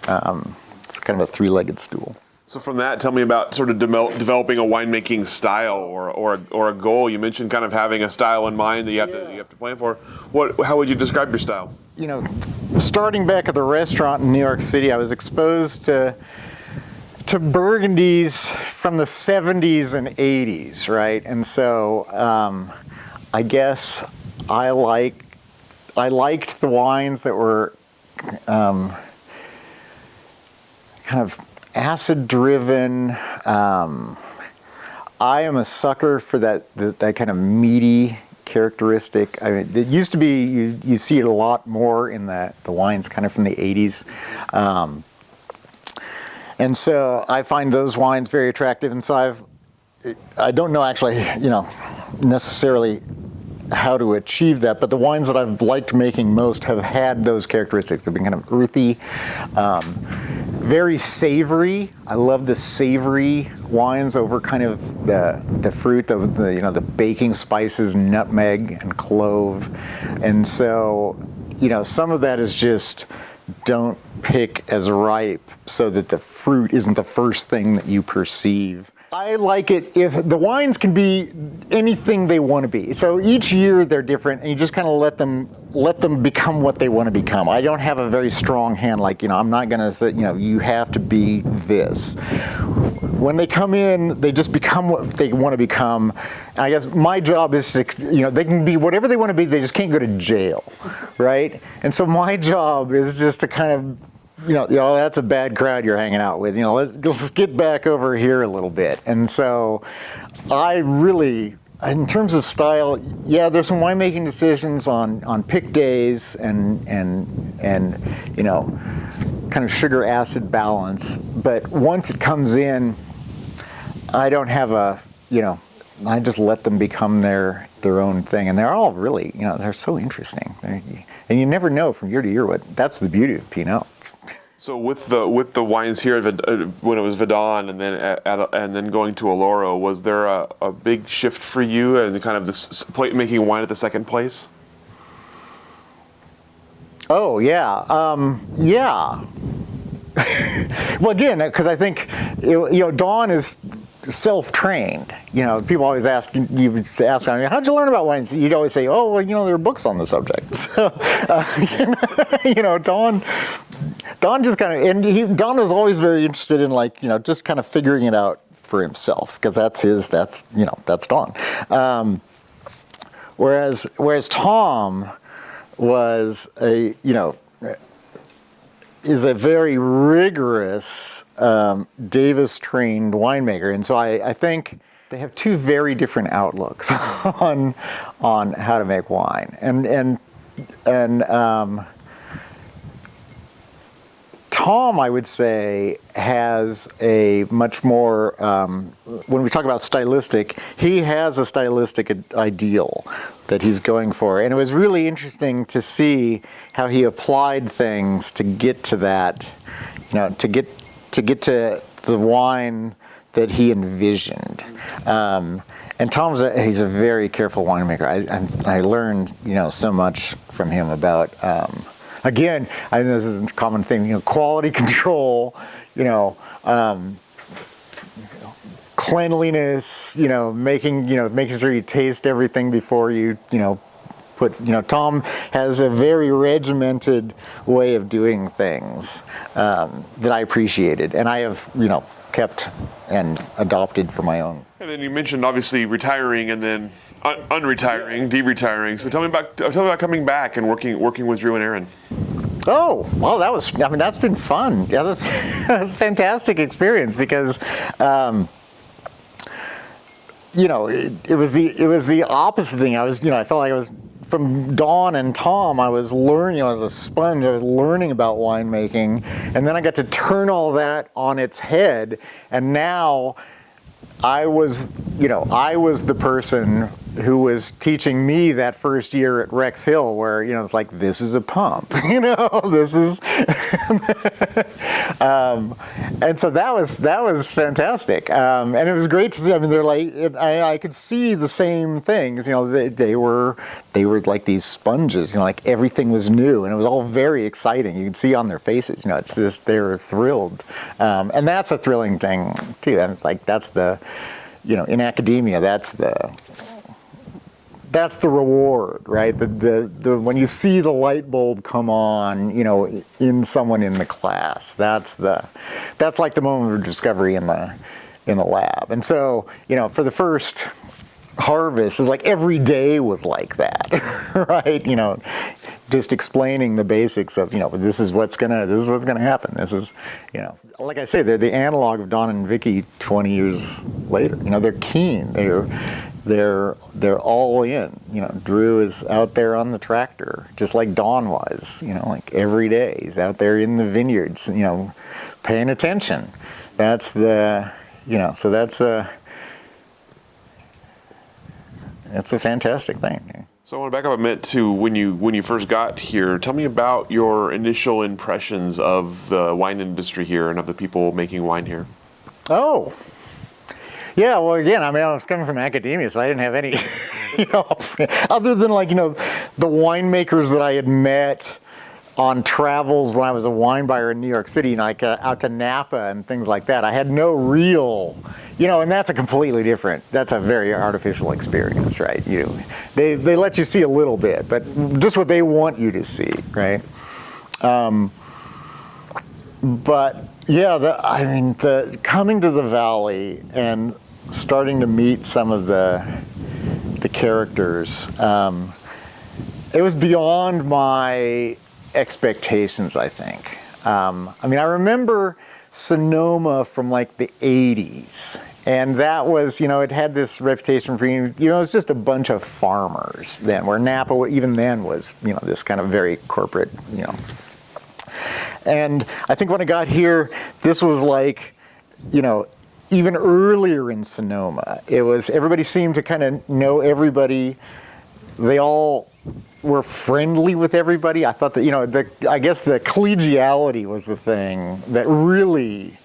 It's kind of a three-legged stool. So from that, tell me about sort of developing a winemaking style or a goal. You mentioned kind of having a style in mind that you have to plan for. How would you describe your style? Starting back at the restaurant in New York City, I was exposed to Burgundies from the 70s and 80s, right? And so I guess I liked the wines that were kind of acid-driven. I am a sucker for that kind of meaty characteristic. I mean, it used to be you see it a lot more in the wines kind of from the 80s. And so I find those wines very attractive. And so I don't know actually, necessarily how to achieve that, but the wines that I've liked making most have had those characteristics. They've been kind of earthy, very savory. I love the savory wines over kind of the fruit of the baking spices, nutmeg and clove. And so, some of that is just don't pick as ripe so that the fruit isn't the first thing that you perceive. I like it if the wines can be anything they want to be. So each year they're different, and you just kind of let them become what they want to become. I don't have a very strong hand, like, I'm not going to say, you have to be this. When they come in, they just become what they want to become. And I guess my job is to, they can be whatever they want to be, they just can't go to jail, right? And so my job is just to kind of, that's a bad crowd you're hanging out with. Let's get back over here a little bit. And so I really, in terms of style, there's some winemaking decisions on pick days and kind of sugar acid balance. But once it comes in, I don't have I just let them become their own thing. And they're all really, they're so interesting. And you never know from year to year that's the beauty of Pinot. So with the wines here when it was Vidon and then going to Oloro, was there a big shift for you and kind of this making wine at the second place? Oh yeah, yeah. Well, again, because I think Dawn is self-trained. People always ask, how'd you learn about wines? You'd always say, oh, well, there are books on the subject. So, Don just kind of, and Don was always very interested in just kind of figuring it out for himself, because that's Don. Whereas Tom was is a very rigorous Davis-trained winemaker, and so I think they have two very different outlooks on how to make wine. And Tom, I would say, has a much more, when we talk about stylistic, he has a stylistic ideal that he's going for. And it was really interesting to see how he applied things to get to that, to get to the wine that he envisioned. And Tom's he's a very careful winemaker. I learned, so much from him about, again, I think this is a common thing, quality control, cleanliness, making sure you taste everything before you, put, Tom has a very regimented way of doing things that I appreciated, and I have, kept and adopted for my own. And then you mentioned obviously retiring and then unretiring, yes. De-retiring. So tell me about coming back and working with Drew and Aaron. Oh, well, that's been fun. Yeah, that's a fantastic experience because, it was the opposite thing. I felt like I was, from Dawn and Tom, I was learning, as a sponge, I was learning about winemaking, and then I got to turn all that on its head, and now I was the person who was teaching me that first year at Rex Hill, where, it's like, this is a pump, this is, and so that was fantastic. And it was great to see, they're like, I could see the same things, they were like these sponges, like everything was new, and it was all very exciting. You could see on their faces, it's just, they were thrilled. And that's a thrilling thing too. And it's like, that's the, in academia, that's the reward, right? The when you see the light bulb come on, in someone in the class, that's like the moment of discovery in the lab. And so, for the first, harvest is like every day was like that, right? Just explaining the basics of, this is what's gonna happen. This is, like I say, they're the analog of Don and Vicky 20 years later. They're keen. They're all in. Drew is out there on the tractor, just like Don was. Like every day he's out there in the vineyards. Paying attention. That's the, so that's a fantastic thing. So I want to back up a minute to when you first got here. Tell me about your initial impressions of the wine industry here and of the people making wine here. Oh, yeah. Well, again, I was coming from academia, so I didn't have any, other than the winemakers that I had met on travels when I was a wine buyer in New York City, out to Napa and things like that. I had no real, and that's that's a very artificial experience, right? They let you see a little bit, but just what they want you to see, right? But yeah, the coming to the Valley and starting to meet some of the characters, it was beyond my expectations, I think. I remember Sonoma from the 80s, and that was, it had this reputation for being, it was just a bunch of farmers then, where Napa even then was, this kind of very corporate, And I think when I got here, this was even earlier in Sonoma. It was, everybody seemed to kind of know everybody. They all were friendly with everybody. I thought that, I guess the collegiality was the thing that really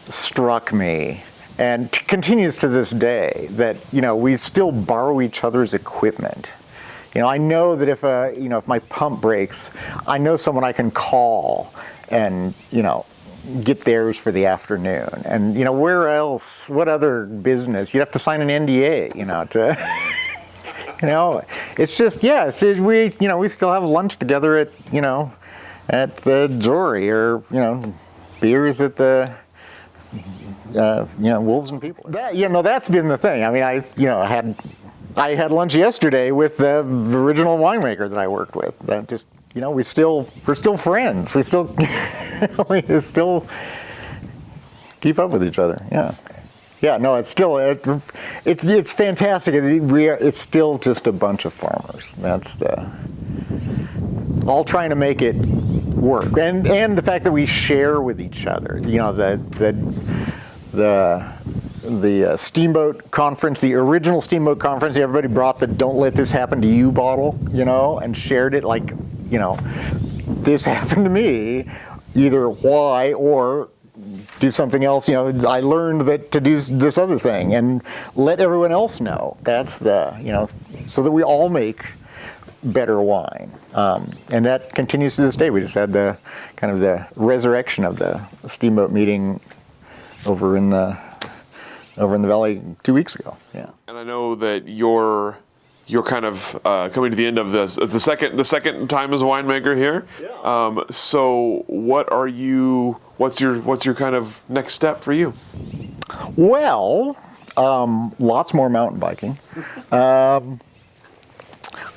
struck me, and continues to this day, that, we still borrow each other's equipment. I know that if my pump breaks, I know someone I can call and, get theirs for the afternoon. And, where else, what other business? You'd have to sign an NDA, to... It's just, we still have lunch together at the Jory, or, beers at the, Wolves and People. That's been the thing. I had lunch yesterday with the original winemaker that I worked with. That just, we're still friends. We still, we still keep up with each other. Yeah. Yeah, no, it's still, it's fantastic. It's still just a bunch of farmers. That's all trying to make it work. And the fact that we share with each other. The Steamboat Conference, the original Steamboat Conference, everybody brought the "Don't Let This Happen to You" bottle, and shared it this happened to me, either why or do something else. I learned that to do this other thing, and let everyone else know. That's so that we all make better wine, and that continues to this day. We just had the kind of the resurrection of the Steamboat meeting over in the Valley 2 weeks ago. Yeah. And I know that you're kind of coming to the end of the second time as a winemaker here. Yeah. So what's your kind of next step for you? Well, lots more mountain biking.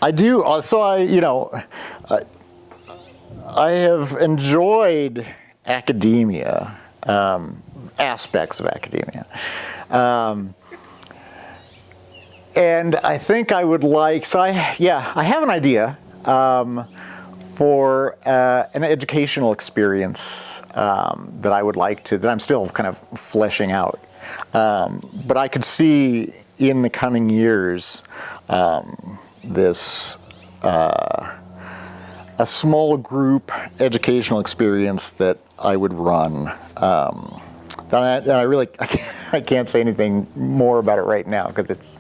I do. So I have enjoyed academia, aspects of academia. And I think I would like, I have an idea for an educational experience that I would like that I'm still kind of fleshing out. But I could see in the coming years this a small group educational experience that I would run. I can't say anything more about it right now because it's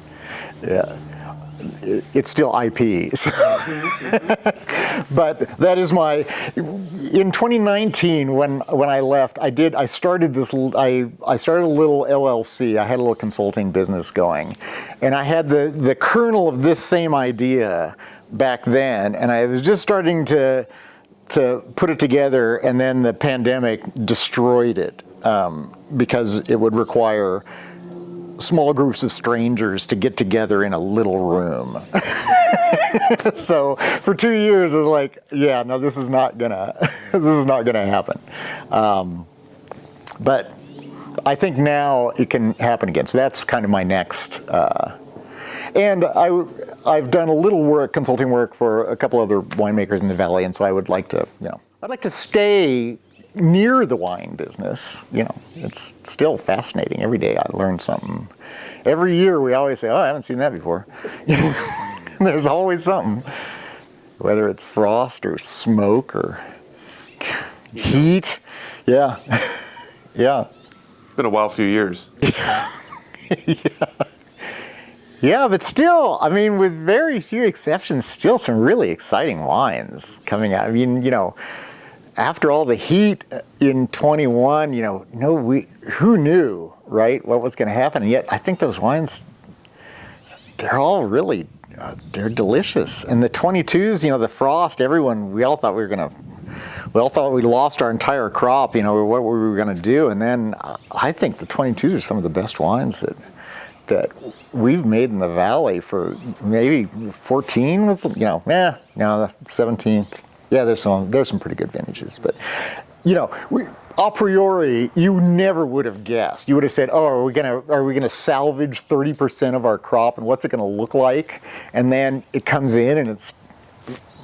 still IP. So. But that is in 2019 when I left, I started a little LLC. I had a little consulting business going, and I had the kernel of this same idea back then, and I was just starting to put it together, and then the pandemic destroyed it because it would require small groups of strangers to get together in a little room. So for 2 years, I was like, yeah, no, this is not gonna happen. But I think now it can happen again. So that's kind of my next. And I've done a little consulting work for a couple other winemakers in the valley, and so I would like to, I'd like to stay near the wine business. It's still fascinating. Every day I learn something. Every year we always say, oh, I haven't seen that before. There's always something, whether it's frost or smoke or heat. Yeah. Yeah. It's been a wild few years. Yeah, but still, I mean, with very few exceptions, still some really exciting wines coming out. I mean, after all the heat in 21, who knew, right, what was going to happen? And yet, I think those wines, they're all really, they're delicious. And the 22s, the frost, we all thought we lost our entire crop, what were we going to do? And then I think the 22s are some of the best wines that we've made in the valley for maybe 14 was, 17. Yeah, there's some pretty good vintages, but a priori, you never would have guessed. You would have said, "Oh, are we gonna salvage 30% of our crop, and what's it gonna look like?" And then it comes in, and it's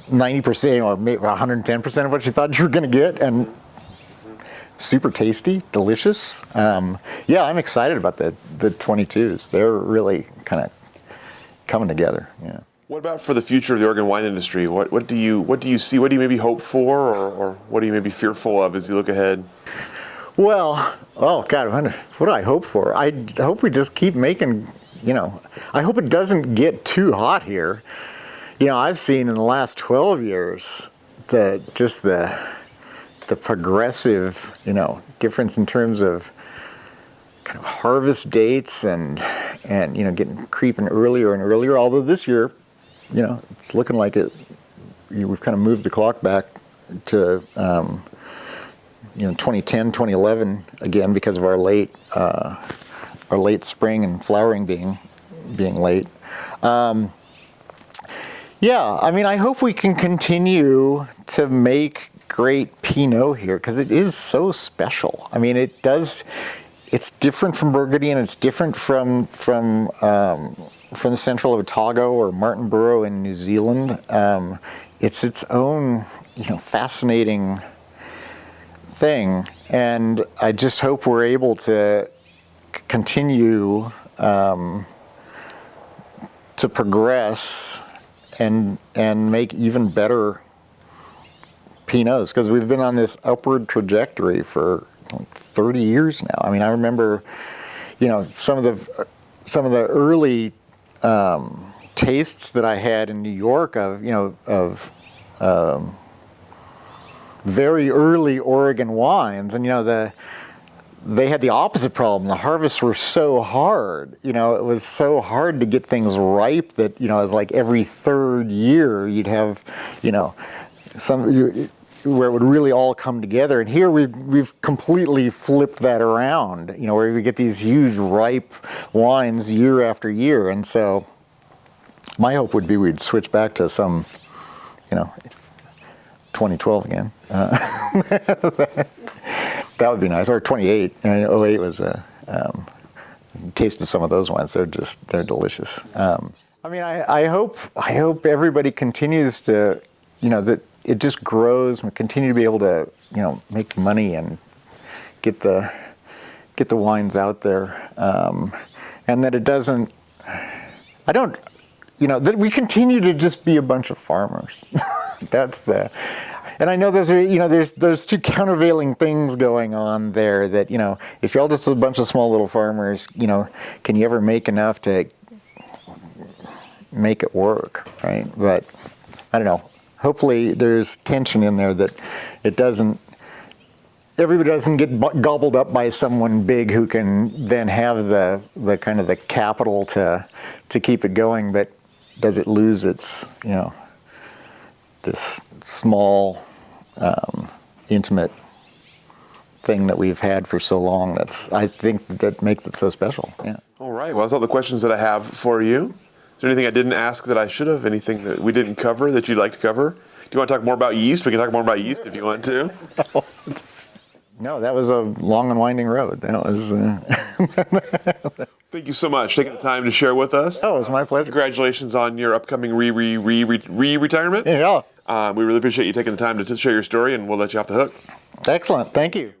90% or maybe 110% of what you thought you were gonna get, and super tasty, delicious. Yeah, I'm excited about the 22s. They're really kind of coming together. Yeah. What about for the future of the Oregon wine industry? What do you see? What do you maybe hope for, or what are you maybe fearful of as you look ahead? Well, oh God, what do I hope for? I hope we just keep making. I hope it doesn't get too hot here. I've seen in the last 12 years the progressive, difference in terms of kind of harvest dates and getting creeping earlier and earlier. Although this year, it's looking like we've kind of moved the clock back to 2010, 2011 again because of our late spring and flowering being late. Yeah, I mean, I hope we can continue to make great Pinot here because it is so special. I mean, it's different from Burgundy and it's different from the central of Otago or Martinborough in New Zealand. It's its own, fascinating thing, and I just hope we're able to continue to progress and make even better Pinots, because we've been on this upward trajectory for 30 years now. I mean, I remember, some of the early tastes that I had in New York of very early Oregon wines, and they had the opposite problem. The harvests were so hard. It was so hard to get things ripe that it was like every third year you'd have some where it would really all come together. And here we've completely flipped that around, where we get these huge ripe wines year after year. And so my hope would be we'd switch back to some, 2012 again. That would be nice. Or 28. 08 was tasted some of those wines. They're delicious. I mean, I hope everybody continues to, that it just grows and we continue to be able to, make money and get the wines out there, and that it doesn't. That we continue to just be a bunch of farmers. And I know there's two countervailing things going on there. That if you're all just a bunch of small little farmers, can you ever make enough to make it work, right? But I don't know. Hopefully there's tension in there that everybody doesn't get gobbled up by someone big who can then have the kind of the capital to keep it going, but does it lose its, this small, intimate thing that we've had for so long. I think that makes it so special. Yeah. All right. right. Well, that's all the questions that I have for you. Is there anything I didn't ask that I should have? Anything that we didn't cover that you'd like to cover? Do you want to talk more about yeast? We can talk more about yeast if you want to. No, that was a long and winding road. That was. Thank you so much for taking the time to share with us. Oh, it was my pleasure. Congratulations on your upcoming retirement. Yeah. We really appreciate you taking the time to share your story, and we'll let you off the hook. Excellent. Thank you.